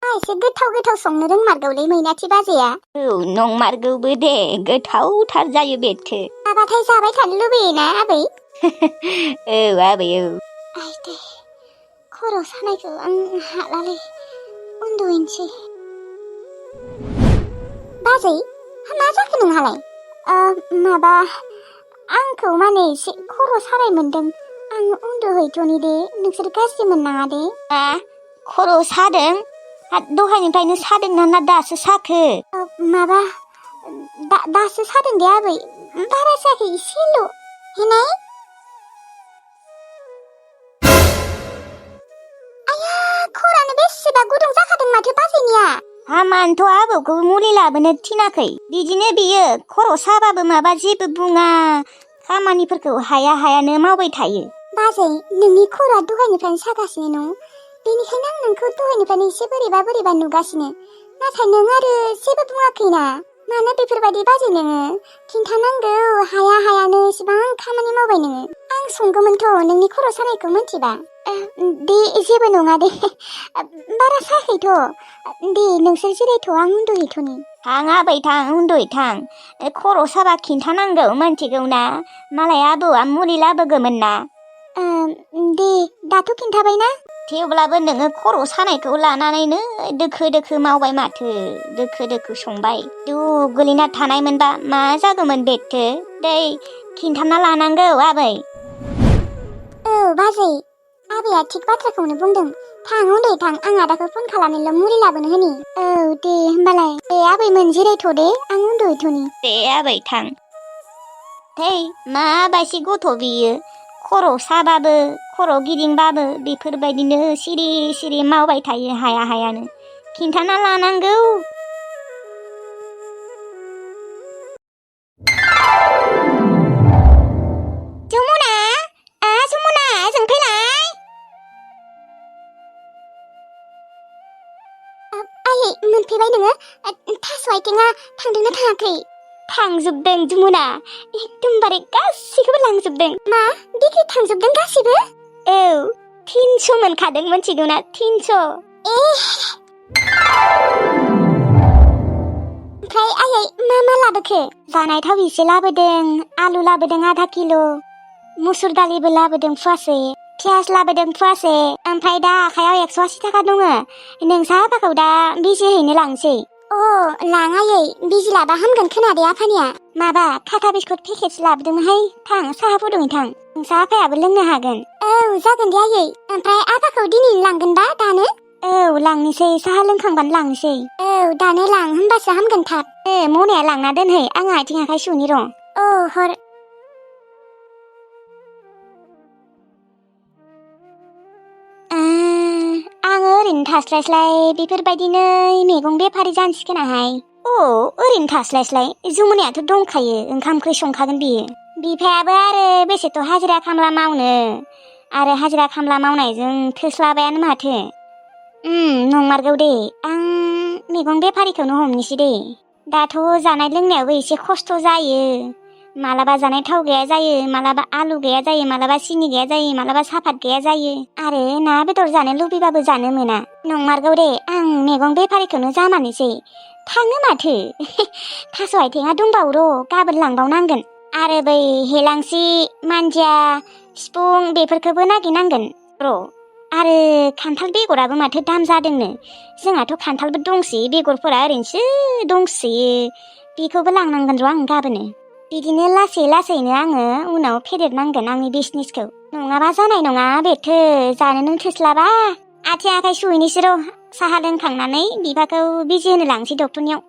एसे गोथाव गोथाव संनो रोंमारगौलै मैनाथि बाजैया। औ नंमारगौबो दे, गोथावथार जायो बेथो। माबाथाय जाबाय थानो लुबैयोना आबै? औ आबै औ। आइ दे, खर' सानायखौ आं हालालै, उन्दुहैनोसै। बाजै, मा जाखो नोंहालाय? माबा, आंखौ माने एसे खर' सानाय मोनदों। आं उन्दुहैथ'नि दे, नोंसोर गाज्रि मोननाङा दे। खर' सादों? दहायनिफ्रायनो सादों ना दासो साखो? माबा, दासो सादों दे आबै, बारा सायाखै, एसेल'। हेनाय? आया, खर'आनो बेसेबा गुदुं जाखादों माथो बाजैनिया। हामानोथ' आबौखौ मुलि लाबोनो थिनाखै। बिदिनो बियो खर' साबाबो माबा जेबो बुङा, खामानिफोरखौ हायानो मावबाय थायो। बाजै, नोंनि खर'आ दहायनिफ्रायनो सागासिनो न'? बेनिखायनो आं नोंखौ दहायनिफ्रायनो एसे बोरैबा नुगासिनो। नाथाय नों आरो जेबो बुङाखैना। मानो बेफोरबायदि बाजै नोङो? खिन्थानांगौ, हायानो एसेबां खामानि मावबाय नोङो। आं संगौमोनथ' नोंनि खर' सानायखौ मिन्थिबा। दे, जेबो नङा दे, बारा सायाखैथ'। दे, नोंसोर जिरायथ', आं उन्दुहैथ'नि। थां आबै थां, उन्दुहैथां। खर' साबा खिन्थानांगौ, मिन्थिगौ ना? मालाय आबौआ मुलि लाबोगौमोन ना। दे, दाथ' खिन्थाबायना। थेवब्लाबो नोङो खर' सानायखौ लानानैनो दोखो मावबाय माथो, दोखो संबाय। गोलैना थानायमोनबा मा जागौमोन बेथो? दै, खिन्थाना लानांगौ आबै। औ बाजै, आबैया थिग बाथ्राखौनो बुंदों। थां उन्दै थां, आं आदाखौ फन खालामनानैल' मुलि लाबोनो होनि। औ दे होमबालाय। दे आबैमोन जिरायथ' दे, आं उन्दुहैथ'नि। दे आबै थां। है, मा बायसि गथ' बियो? खर' साबाबो, खर' गिदिंबाबो बेफोरबायदिनो सिरि मावबाय थायो हायानो। खिन्थाना लानांगौ। जमुना, ओजों फैलाय। आयै, मोनफैबाय नोङो? थास' आथिङा थांदोंना थाङाखै? थांजोबदों जमुना, एकदमबारे गासैखौबो लांजोबदों। मा? देग्लाय थांजोबदों गासैबो? औ, 300 मोनखादों, मिथिगौना? 300। ओमफ्राय आयै, मा लाबोखो? जानाय थाव एसे लाबोदों, आलु लाबोदों आधा किल', मुसुर दालिबो लाबोदों फुवासे, पियाज लाबोदों फुवासे। ओमफ्राय दा आखायाव 180 थाखा दङ। नोंसा आफाखौ दा बिजि हैनो लांसै। लां आयै, बिजि लाबा हामगोन खोनादे आफानिया। माबा, टाटा बिस्कुट पेकेटसो लाबोदोंमोनहाय। थां, साहा फुदुंहैथां, नोंसा आफायाबो लोंनो हागोन। औ, जागोन दे आयै। ओमफ्राय आफाखौ दिनैनो लांगोनबा दानो? औ, लांनोसै, साहा लोंखांबानो लांनोसै। औ, दानो लां, होमबासो हामगोन थाब। मनाया लांना दोनहै, आं आथिं आखाइ सुनि र'। हर। आङो ओरैनो थास्लायस्लाय बेफोरबायदिनो मैगं बेफारि जानसै खोनाहाय। ओरैनो थास्लायस्लाय जमुनायाथ' दंखायो, ओंखाम ओंख्रि संखागोन बियो। बिफायाबो आरो बेसेथ' हाजिरा खामला मावनो, आरो हाजिरा खामला मावनायजों थोस्लाबायानो माथो। नंमारगौ दे, आं मैगं बेफारिखौनो हमनोसै दे। दाथ' जानाय लोंनायावबो एसे खस्थ' जायो। मालाबा जानाय थाव गैया जायो, मालाबा आलु गैया जायो, मालाबा सिनि गैया जायो, मालाबा सापात गैया जायो, आरो ना बेदर जानो लुबैबाबो जानो मोना। नंमारगौ दे, आं मैगं बेफारिखौनो जामारनोसै। थाङो माथो। थास' आथिङा दंबावो र', गाबोन लांबावनांगोन। आरो बै हेलांसि, मानजिया, सिफुं बेफोरखौबो नागिरनांगोन र'। आरो खान्थाल बेगराबो माथो दाम जादोंनो। जोंहाथ' खान्थालबो दंसै, बेगरफोरा ओरैनोसो दंसोयो। बेखौबो लांनांगोन र' आं गाबोनो। बिदिनो लासैनो आङो उनाव फेदेरनांगोन आंनि बिजनेसखौ। नङाबा जानाय नङा बेथो, जानोनो थोस्लाबा। आथिं आखाइ सुहैनोसै र', साहा लोंखांनानै बिफाखौ बिजि होनो लांसै डक्टरनियाव।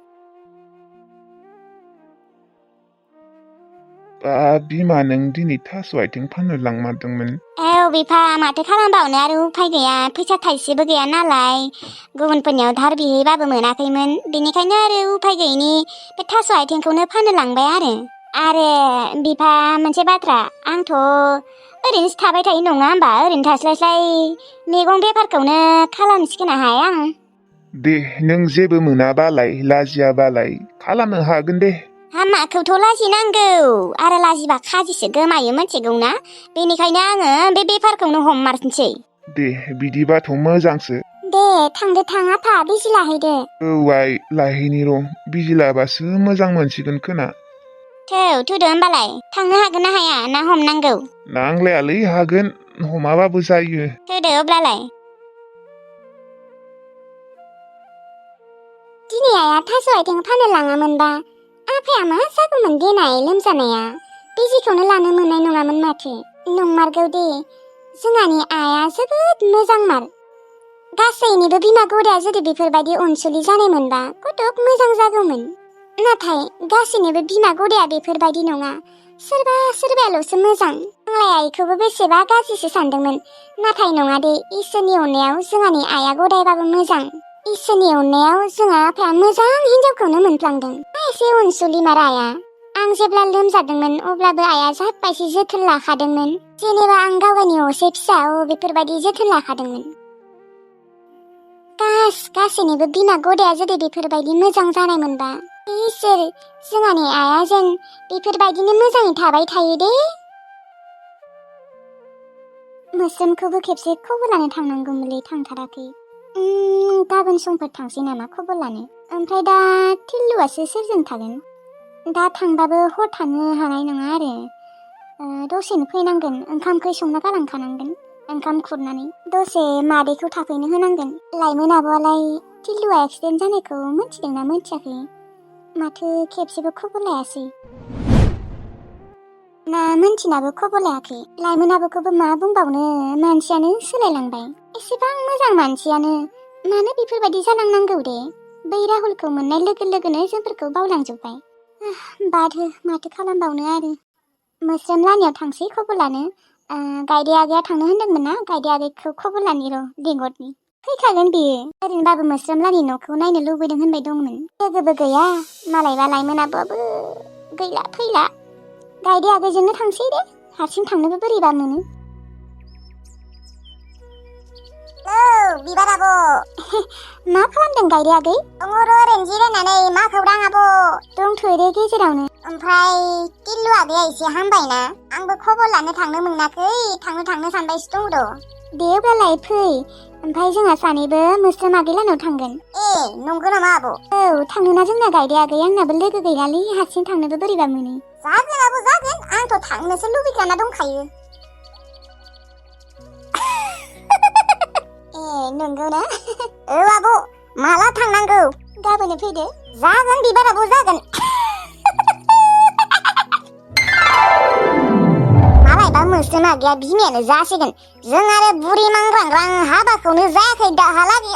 बिमा, नों दिनै थास' आथिं फाननो लांमारदोंमोन? बिफा, माथो खालामबावनो आरो उफाय गैया, फैसा थाइसेबो गैया नालाय। गुबुनफोरनियाव धार बिहैबाबो मोनाखैमोन, बेनिखायनो आरो उफाय गैयिनि बे थास' आथिंखौनो फाननो लांबाय आरो बिफा, मोनसे बाथ्रा, आंथ' ओरैनोसो थाबाय थायो नङा होमबा? ओरैनो थास्लायस्लाय मैगं बेफारखौनो खालामसिगोनाहाय आं। दे, नों जेबो मोनाबालाय, लाजियाबालाय खालामनो हागोन दे। हामाखौथ' लाजिनांगौ, आरो लाजिबा खाजिसो गोमायो, मिथिगौ ना? बेनिखायनो आङो बे बेफारखौनो हममारनोसै। दे, बिदिबाथ' मोजांसो। दे थांदो थां आफा बिजि लाहैदो। औ आइ लाहैनि र' बिजि लाबासो मोजां मोनसिगोन खोना। थुदो होमबालाय थांनो हागोन ना हाया ना हमनांगौ? नांलायालै हागोन हमाबाबो जायो। थुदो अब्लालाय। दिनै आइया थास' आथिं फाननो लाङामोनबा आफाया मा जागौमोन देनाय लोमजानाया बिजिखौनो लानो मोननाय नङामोन माथो। नंमारगौ दे जोंहानि आइया जोबोद मोजांमार। गासैनिबो बिमा गदाया जुदि बेफोरबायदि अनसुलि जानायमोनबा कतक मोजां जागौमोन। नाथाय गासैनिबो बिमा गदाया बेफोरबायदि नङा। सोरबा सोरबाल'सो मोजां। आंलाय आइखौबो बेसेबा गाज्रिसो सानदोंमोन। नाथाय नङा दे इसोरनि अननायाव जोंहानि आइया गदायबाबो मोजां। इसोरनि अननायाव जोंहा आफाया मोजां हिनजावखौनो मोनफ्लांदों। एसे अनसुलि मार आइया। आं जेब्ला लोमजादोंमोन अब्लाबो आइया जाबायसो जोथोन लाखादोंमोन। जेनेबा आं गावगायनि असे फिसा बेफोरबायदि जोथोन लाखादोंमोन। गासैनिबो बिमा गदाया जुदि बेफोरबायदि मोजां जानायमोनबा इसोर जोंहानि आइया जेन बेफोरबायदिनो मोजाङै थाबाय थायो दे। मोस्रोमखौबो खेबसे खबर लानो थांनांगौमोनलै थांथाराखै। गाबोन समफोर थांसै नामा खबर लानो। ओमफ्राय दा टिल्लुआसो सोरजों थागोन? दा थांबाबो हर थानो हानाय नङा आरो। दसेनो फैनांगोन ओंखाम ओंख्रि संना गालांखानांगोन। ओंखाम खुरनानै दसे मादैखौ थाफैनो होनांगोन। लाइमोन आब'आलाय टिल्लुआ एक्सिडेन्ट जानायखौ मिथिदोंना मिथियाखै? माथो खेबसेबो खबर लायासै। ना मिन्थिनाबो खबर लायाखै। लाइमोन आब'खौबो मा बुंबावनो मानसियानो सोलायलांबाय। एसेबां मोजां मानसियानो मानो बेफोरबायदि जालांनांगौ दे। बै राहुलखौ मोननाय लोगो लोगोनो जोंफोरखौ बावलांजोब्बाय। बादो माथो खालामबावनो आरो। मोस्रोम लानियाव थांसै खबर लानो। गायदे आगैया थांनो होनदोंमोन ना गायदे आगैखौ खबर लानि र' लिंहरनि। फैखागोन बियो। ओरैनोबाबो मोस्रोम लानि न'खौ नायनो लुबैदों होनबाय दंमोन। लोगोबो गैया मालायबा लाइमोन आब'आबो गैला फैला। गायदे आगैजोंनो थांसै दे हारसिं थांनोबो बोरैबा मोनो। बिबार आब' मा खालामदों गायदे आगै? दङ र' ओरैनो जिरायनानै। मा खौरां आब'? दंथ'यो दे गेजेरावनो। ओमफ्राय टिल्लु आगैया एसे हामबायना? आंबो खबर लानो थांनो मोनाखै थांनो सानबायसो दं र'। दे अब्लालाय फै। ओमफ्राय जोंहा सानैबो मोस्रोम आगै लानाव थांगोन। नंगौ नामा आब'? औ थांनोना जोंना गायदे आगै आंनाबो लोगो गैयालै हारसिं थांनोबो बोरैबा मोनो। जागोन आब' जागोन आंथ' थांनोसो लुबैखाना दंखायो। नंगौ ना? औ आब' माला थांनांगौ? गाबोनो फैदो। जागोन बिबार आब' जागोन। मालायबा मोस्रोम आगैया बिमायानो जासिगोन। जों आरो बुरि मांग्रांग्रां हाबाखौनो जायाखै दाहालागि।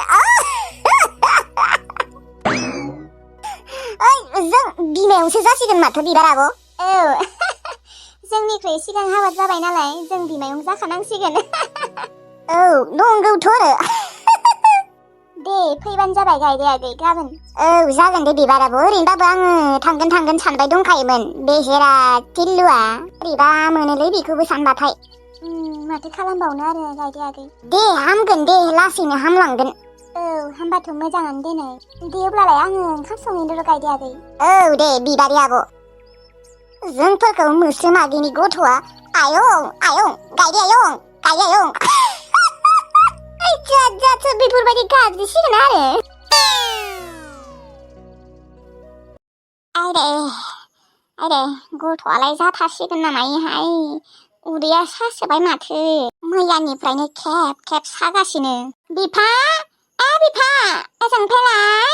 जों बिमायावसो जासिगोन माथो बिबार आब'। औ जोंनिख्रुइ सिगां हाबा जाबाय नालाय जों बिमायाव जाखानांसिगोन। औ नंगौथ' आरो। दे फैबानो जाबाय गायदे आगै गाबोन। औ जागोन दे बिबार आब'। ओरैनोबाबो आङो थांगोन सानबाय दंखायोमोन। बेहेरा टिल्लुआ बोरैबा मोनोलै बेखौबो सानबाथाय। माथो खालामबावनो आरो गायदे आगै। दे हामगोन दे लासैनो हामलांगोन। औ हामबाथ' मोजाङानो देनै। दे अब्लालाय आङो ओंखाम संहैनो र' गायदे आगै। औ दे बिबारि आब'। जोंफोरखौ मोस्रोम आगैनि गथ'आ आयं गायदे आयं जाथो बेफोरबायदि गाबज्रिसिगोन आरो। आयरे गथ'आलाय जाथारसिगोन नामायोहाय। उदैया सासोबाय माथो मैयानिफ्रायनो खेब सागासिनो। बिफा बिफा ओजों फैलाय।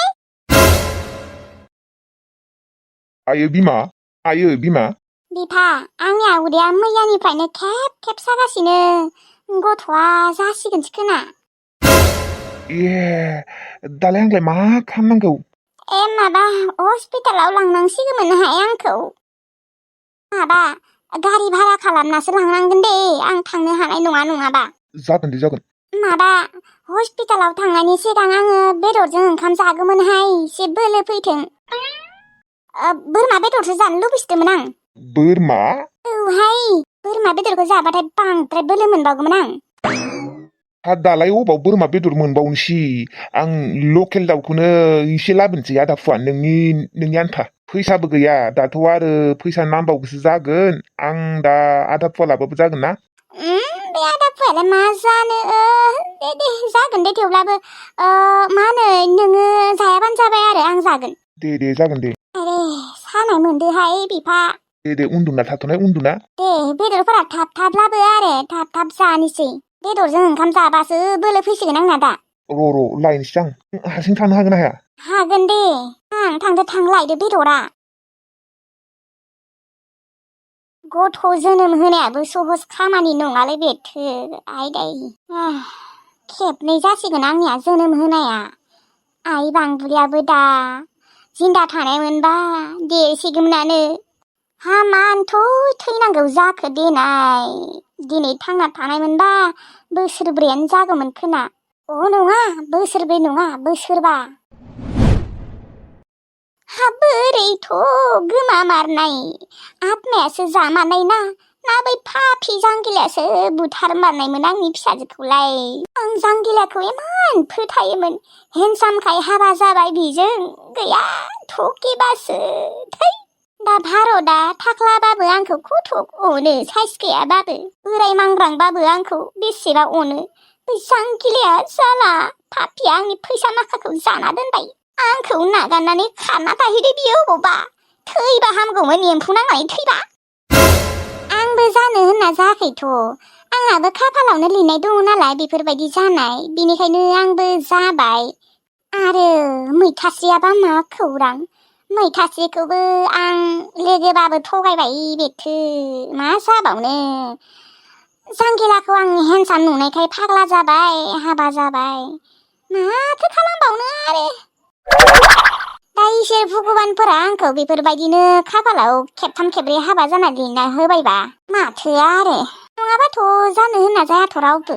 आयो बिमा। बिफा आंनिया उदैया मैयानिफ्रायनो खेब सागासिनो। गथ'आ जासिगोनसो खोना। दालाय आंलाय मा खालामनांगौ? माबा हस्पिटालाव लांनांसिगौमोनहाय आंखौ। माबा गारि भारा खालामनासो लांनांगोन दे आं थांनो हानाय नङा नङाबा। जागोन दे जागोन। माबा हस्पिटालाव थांनायनि सिगां आङो बेदरजों ओंखाम जागौमोनहाय एसे बोलो फैथों। बोरमा बेदरसो जानो लुबैसोदोंमोन आं। बोरमा? औहाय बोरमा बेदरखौ जाबाथाय बांद्राय बोलो मोनबावगौमोन आं। दालाय अबाव बोरमा बेदर मोनबावनोसि। आं लकेल दाउखौनो एसे लाबोनोसै आधा फुवा नोंनि आन्था। फैसाबो गैया दाथ' आरो फैसा नांबावगौसो जागोन। आं दा आधा फुवा लाबाबो जागोन ना? बे आधा आखुयालाय मा जानो दे जागोन दे थेवब्लाबो मा होनो नोङो जायाबानो जाबाय आरो आं जागोन दे जागोन दे आरे सानाय मोनदोहाय बिफा दे उन्दुना थाथ'नाय उन्दुना दे बेदरफोरा थाब लाबो आरो थाब जानोसै बेदरजों ओंखाम जाबासो बोलो फैसिगोन आंना दा र' लायनोसै आं हारसिं थांनो हागोन ना हाया हागोन दे थां लायदो बेदरा गथ' जोनोम होनायाबो सहस खामानि नङालै बेथो आयदाय खेबनै जासिगोन आंनिया जोनोम होनाया आइ बांबुरियाबो दा जिन्दा थानायमोनबा देरसिगौमोनानो हामानोथ' थैनांगौ जाखो देनाय दिनै थांना थानायमोनबा बोसोरब्रैयानो जागौमोन खोना नङा बोसोरब्रै नङा बोसोरबा बोरैथ' गोमामारनाय आत्मायासो जामारनाय ना बै पापि जांगिलायासो बुथारमारनायमोन आंनि फिसाजोखौलाय आं जांगिलाखौ इमान फोथायोमोन हेन्डसामखाय हाबा जाबाय बिजों गैया थकेबासो थै दा भारतआ थाख्लाबाबो आंखौ खथक अनो साइस गैयाबाबो बोराय मांग्रांबाबो आंखौ बेसेबा अनो बै जांगिलाया जाला पापिया आंनि फैसा माखाखौ जाना दोनबाय आंखौ नागारनानै खारना थाहैदो बियो अबावबा थैबा हामगौमोन एम्फौ नांनानै थैबा आंबो जानो होनना जायाखैथ' आंहाबो खाफालावनो लिरनाय दङ नालाय बेफोरबायदि जानाय बेनिखायनो आंबो जाबाय आरो मैथास्रियाबा मा खौरां मैथास्रिखौबो आं लोगोबाबो थगायबाय बेथो मा जाबावनो जांगिलाखौ आं हेन्डसाम नुनायखाय फाग्ला जाबाय हाबा जाबाय माथो खालामबावनो आरो दा इसोर भगबानफोरा आंखौ बेफोरबायदिनो खाफालाव खेबथाम खेबब्रै हाबा जाना लिरना होबायबा माथो आरो नङाबाथ' जानो होनना जायाथ' रावबो